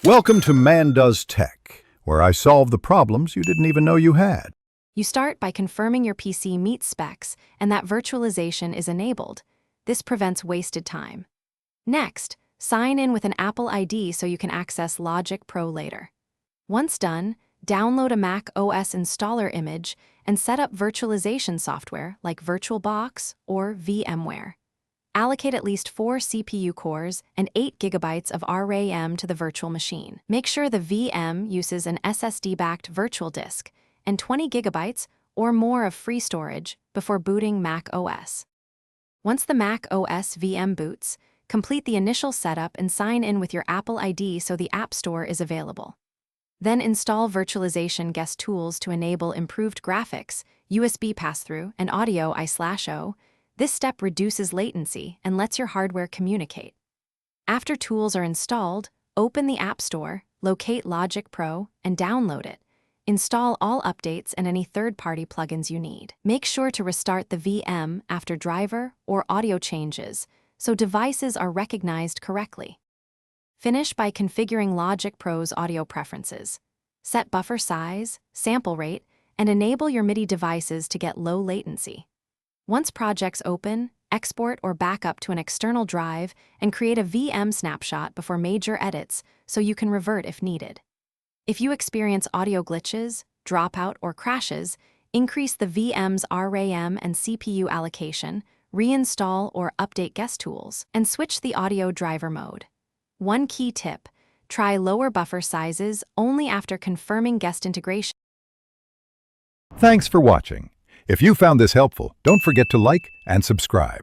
Welcome to Man Does Tech, where I solve the problems you didn't even know you had. You start by confirming your PC meets specs and that virtualization is enabled. This prevents wasted time. Next, sign in with an Apple ID so you can access Logic Pro later. Once done, download a Mac OS installer image and set up virtualization software like VirtualBox or VMware. Allocate at least 4 CPU cores and 8 GB of RAM to the virtual machine. Make sure the VM uses an SSD-backed virtual disk and 20 GB or more of free storage before booting Mac OS. Once the Mac OS VM boots, complete the initial setup and sign in with your Apple ID so the App Store is available. Then install virtualization guest tools to enable improved graphics, USB pass-through, and audio I/O. This step reduces latency and lets your hardware communicate. After tools are installed, open the App Store, locate Logic Pro, and download it. Install all updates and any third-party plugins you need. Make sure to restart the VM after driver or audio changes so devices are recognized correctly. Finish by configuring Logic Pro's audio preferences. Set buffer size, sample rate, and enable your MIDI devices to get low latency. Once projects open, export or backup to an external drive and create a VM snapshot before major edits so you can revert if needed. If you experience audio glitches, dropout, or crashes, increase the VM's RAM and CPU allocation, reinstall or update guest tools, and switch the audio driver mode. One key tip: try lower buffer sizes only after confirming guest integration. Thanks for watching. If you found this helpful, don't forget to like and subscribe.